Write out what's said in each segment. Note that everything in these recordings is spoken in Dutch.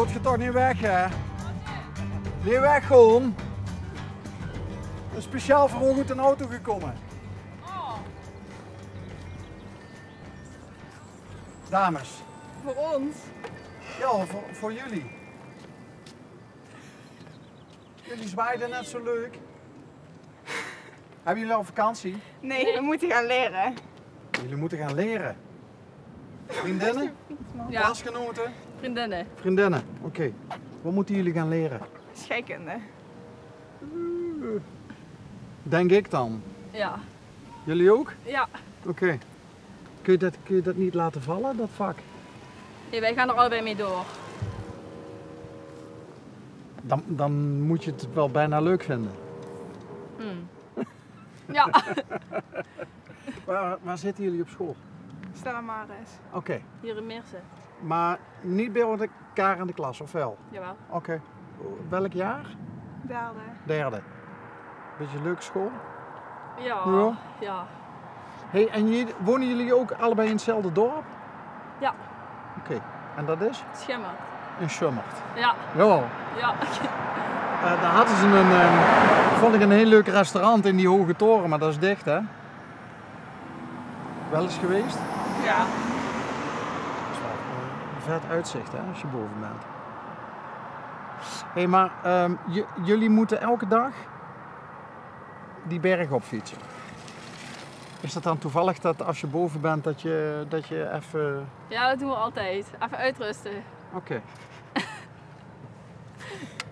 wilt je toch niet weg, hè? Niet weg gewoon. Een speciaal voor ons uit een auto gekomen. Dames. Voor ons? Ja, voor jullie. Jullie zwaaiden net zo leuk. Hebben jullie al vakantie? Nee, we moeten gaan leren. Jullie moeten gaan leren. Vriendinnen? Ja. Klasgenoten? Vriendinnen. Vriendinnen, oké. Wat moeten jullie gaan leren? Scheikunde. Denk ik dan. Ja. Jullie ook? Ja. Oké. Kun je dat niet laten vallen, dat vak? Nee, wij gaan er allebei mee door. Dan moet je het wel bijna leuk vinden. Ja. Waar zitten jullie op school? Stella Maris. Oké. Hier in Meersen. Maar niet bij elkaar in de klas, of wel? Jawel. Oké. Welk jaar? Derde. Derde. Beetje leuke school? Ja. Ja. Ja. Hey, en wonen jullie ook allebei in hetzelfde dorp? Ja. Oké. En dat is? Schimmer. In Schummert. Ja. Ja. Ja. Daar hadden ze vond ik een heel leuk restaurant in die hoge toren, maar dat is dicht, hè? Wel eens geweest? Ja. Dat is wel een vet uitzicht, hè, als je boven bent. Hé, maar jullie moeten elke dag die berg op fietsen. Is dat dan toevallig dat als je boven bent dat je even... Ja, dat doen we altijd. Even uitrusten. Oké.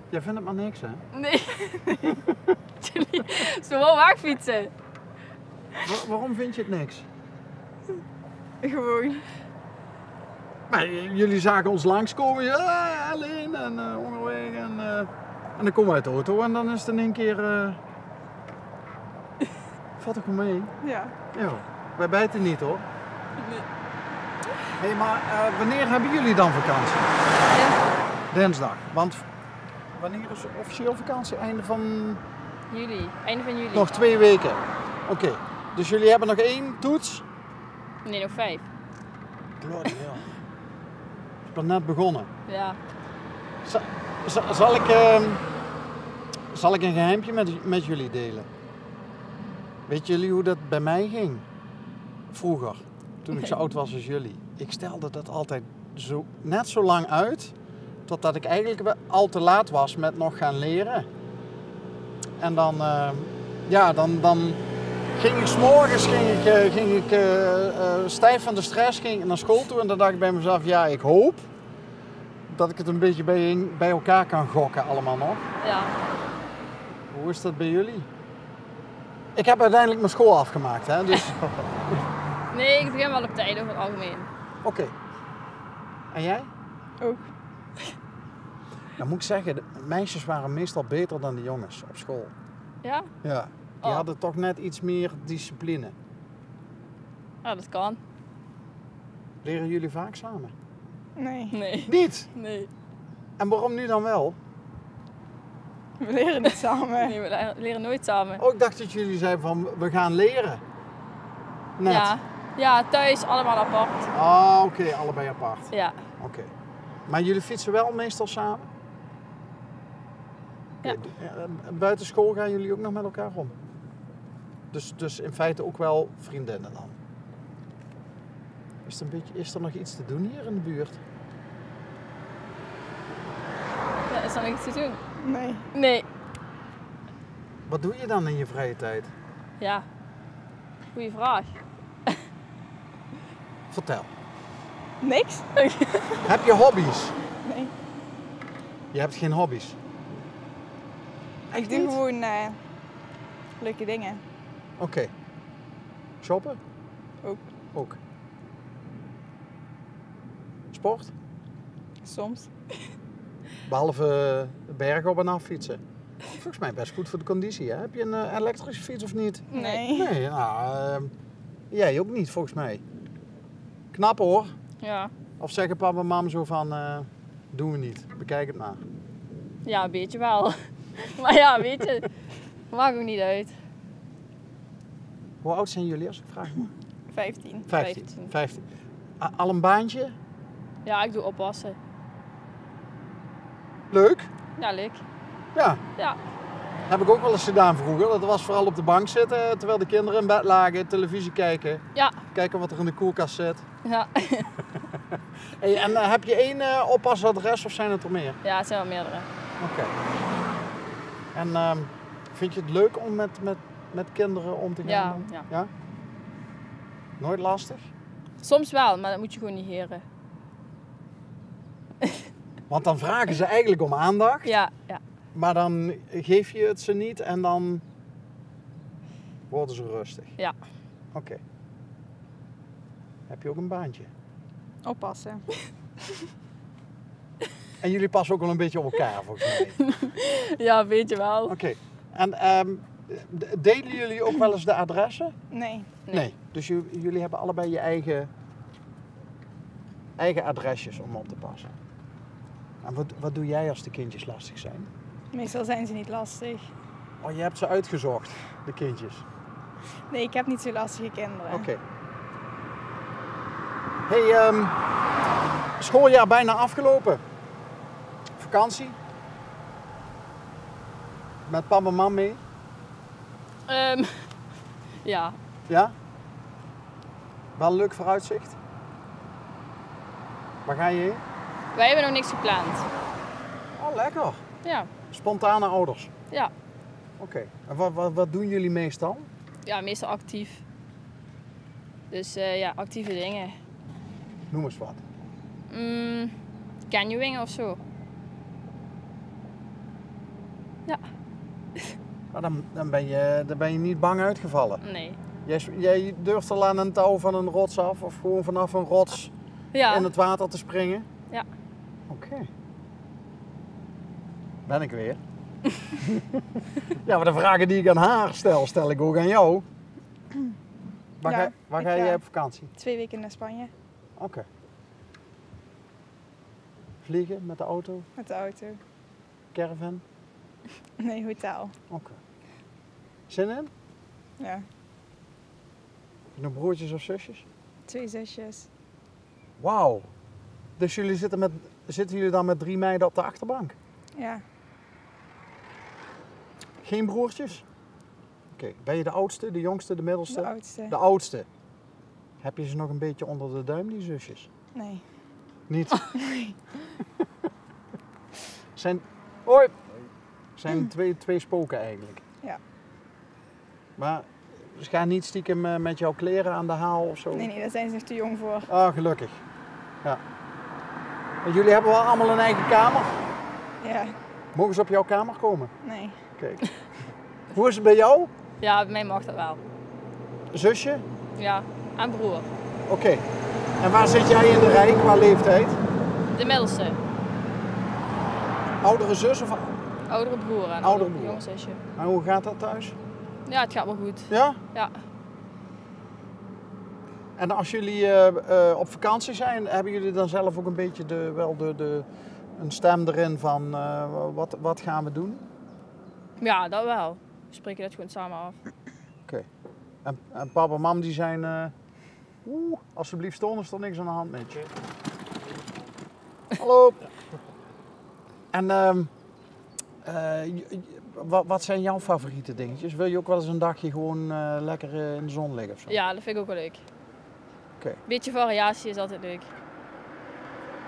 Jij vindt het maar niks, hè? Nee. Jullie zo wel waagfietsen. Waarom vind je het niks? Gewoon. Maar jullie zagen ons langskomen, ja, alleen en onderweg en dan komen we uit de auto en dan is het in één keer... Valt er gewoon mee? Ja. Ja, wij bijten niet hoor. Nee. Hé, maar wanneer hebben jullie dan vakantie? Ja. Dinsdag. Want wanneer is officieel vakantie? Einde van... Juli. Einde van juli. Nog 2 weken. Oké. Dus jullie hebben nog 1 toets? Nee, nog 5. Bloody hell. Ik ben net begonnen. Ja. Zal ik een geheimpje met jullie delen? Weet jullie hoe dat bij mij ging? Vroeger, toen ik zo oud was als jullie. Ik stelde dat altijd net zo lang uit, totdat ik eigenlijk al te laat was met nog gaan leren. En dan ging ik 's morgens stijf van de stress naar school toe. En dan dacht ik bij mezelf, ja, ik hoop dat ik het een beetje bij elkaar kan gokken allemaal nog. Ja. Hoe is dat bij jullie? Ik heb uiteindelijk mijn school afgemaakt, hè, dus... Nee, ik begin wel op tijd over het algemeen. Oké. En jij? Ook. Dan moet ik zeggen, de meisjes waren meestal beter dan de jongens op school. Ja? Ja. Die Oh. hadden toch net iets meer discipline. Ja, dat kan. Leren jullie vaak samen? Nee. Nee. Niet? Nee. En waarom nu dan wel? We leren niet samen. Nee, we leren nooit samen. Oh, ik dacht dat jullie zeiden van, we gaan leren. Net. Ja. Ja, thuis allemaal apart. Ah, oké, allebei apart. Ja. Oké. Maar jullie fietsen wel meestal samen? Ja. Buiten school gaan jullie ook nog met elkaar om? Dus in feite ook wel vriendinnen dan? Is er nog iets te doen hier in de buurt? Ja, is er nog iets te doen? Nee. Nee. Wat doe je dan in je vrije tijd? Ja. Goeie vraag. Vertel. Niks? Heb je hobby's? Nee. Je hebt geen hobby's? Ik doe gewoon leuke dingen. Oké. Shoppen? Ook. Ook. Sport? Soms. Behalve de bergen op en af fietsen. Volgens mij best goed voor de conditie. Hè? Heb je een elektrische fiets of niet? Nee. Nee, nou, jij ook niet volgens mij. Knap hoor. Ja. Of zeggen papa en mam zo van, doen we niet, bekijk het maar. Ja, een beetje wel. Maar ja, weet je, maakt ook niet uit. Hoe oud zijn jullie als ik vraag mag? 15. 15. Al een baantje? Ja, ik doe oppassen. Leuk. Ja, leuk. Ja, Ja. heb ik ook wel eens gedaan vroeger. Dat was vooral op de bank zitten terwijl de kinderen in bed lagen, televisie kijken. Ja. Kijken wat er in de koelkast zit. Ja. Hey, en heb je één oppasadres of zijn het er meer? Ja, het zijn wel meerdere. Oké. En vind je het leuk om met kinderen om te gaan? Ja, dan? ja. Ja? Nooit lastig? Soms wel, maar dat moet je gewoon negeren. Want dan vragen ze eigenlijk om aandacht, Ja, ja. maar dan geef je het ze niet en dan worden ze rustig. Ja. Oké. Heb je ook een baantje? Oppassen. En jullie passen ook wel een beetje op elkaar volgens mij. Ja, weet je wel. Oké. En delen jullie ook wel eens de adressen? Nee. Nee. Dus jullie hebben allebei je eigen adresjes om op te passen. En wat doe jij als de kindjes lastig zijn? Meestal zijn ze niet lastig. Oh, je hebt ze uitgezocht, de kindjes. Nee, ik heb niet zo lastige kinderen. Oké. Hey, schooljaar bijna afgelopen. Vakantie? Met papa en mam mee? Ja. Ja? Wel een leuk vooruitzicht? Waar ga je heen? Wij hebben nog niks gepland. Oh, lekker. Ja. Spontane ouders. Ja. Oké. En wat doen jullie meestal? Ja, meestal actief. Dus ja, actieve dingen. Noem eens wat. Canyoningen of zo. Ja. Maar dan ben je niet bang uitgevallen. Nee. Jij durft al aan een touw van een rots af of gewoon vanaf een rots Ja. in het water te springen? Ja. Oké. Ben ik weer. Ja, maar de vragen die ik aan haar stel ik ook aan jou. Waar Ja, ga ik jij ga op vakantie? 2 weken naar Spanje Oké. Vliegen met de auto? met de auto. Caravan? Nee, hotel. Oké. Zin in? Ja. Heb je nog broertjes of zusjes? 2 zusjes. Wauw. Dus zitten jullie dan met 3 meiden op de achterbank? Ja. Geen broertjes? Oké. Ben je de oudste, de jongste, de middelste? De oudste. De oudste. Heb je ze nog een beetje onder de duim, die zusjes? Nee. Niet? Hoi! Zijn twee spoken eigenlijk. Ja. Maar ze gaan niet stiekem met jouw kleren aan de haal of zo? Nee, daar zijn ze nog te jong voor. Ah, gelukkig. Ja. En jullie hebben wel allemaal een eigen kamer? Ja. Mogen ze op jouw kamer komen? Nee. Kijk. Hoe is het bij jou? Ja, bij mij mag dat wel. Zusje? Ja. En broer. Oké. En waar zit jij in de rij qua leeftijd? De middelste. Oudere zus of... Oudere broer en Oudere een broer. jong zusje. En hoe gaat dat thuis? Ja, het gaat wel goed. Ja? Ja. En als jullie op vakantie zijn, hebben jullie dan zelf ook een beetje een stem erin van wat gaan we doen? Ja, dat wel. We spreken dat gewoon samen af. Oké. En papa en mam die zijn, alsjeblieft stonden, is er niks aan de hand met je. Hallo. En wat zijn jouw favoriete dingetjes? Wil je ook wel eens een dagje gewoon lekker in de zon liggen of zo? Ja, dat vind ik ook wel leuk. Oké. Beetje variatie is altijd leuk.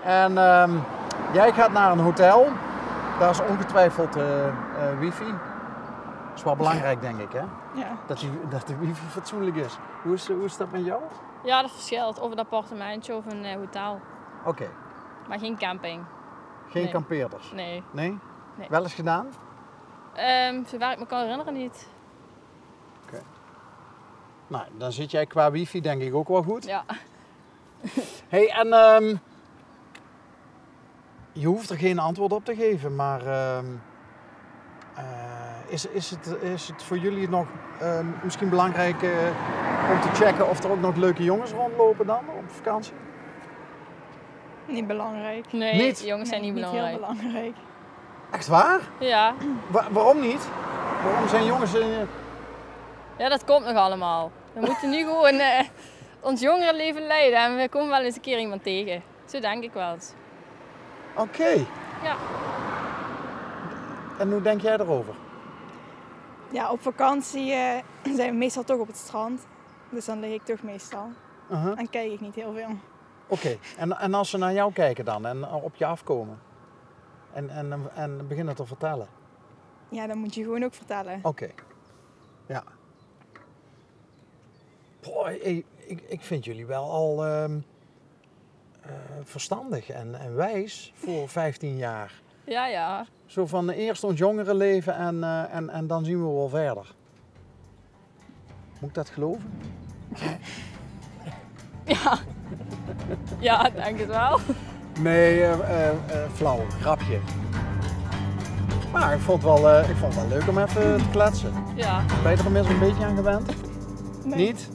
En jij gaat naar een hotel. Daar is ongetwijfeld wifi. Dat is wel belangrijk, denk ik, hè? Ja. Dat de wifi fatsoenlijk is. Hoe is dat met jou? Ja, dat verschilt. Of een appartementje of een hotel. Oké. Maar geen camping. Geen Nee. kampeerders? Nee. Nee? Nee. Wel eens gedaan? Zover ik me kan herinneren niet. Nou, dan zit jij qua wifi denk ik ook wel goed. Ja. Hey, en je hoeft er geen antwoord op te geven, maar is het voor jullie nog misschien belangrijk om te checken of er ook nog leuke jongens rondlopen dan op vakantie? Niet belangrijk. Nee, Niet? jongens zijn Nee, niet belangrijk. heel belangrijk. Echt waar? Ja. Waarom niet? Waarom zijn jongens... Ja, dat komt nog allemaal. We moeten nu gewoon ons jongerenleven leiden en we komen wel eens een keer iemand tegen. Zo denk ik wel eens. Oké. Ja. En hoe denk jij erover? Ja, op vakantie zijn we meestal toch op het strand. Dus dan lig ik toch meestal. En kijk ik niet heel veel. Oké. En als ze naar jou kijken dan en op je afkomen en beginnen te vertellen? Ja, dan moet je gewoon ook vertellen. Oké. Ja. Boah, ik vind jullie wel al verstandig en wijs voor 15 jaar. Ja, ja. Zo van eerst ons jongere leven en dan zien we wel verder. Moet ik dat geloven? Ja. Ja, denk het wel. Nee, flauw, grapje. Maar ik vond het wel leuk om even te kletsen. Ja. Ben je er inmiddels een beetje aan gewend? Nee. Niet?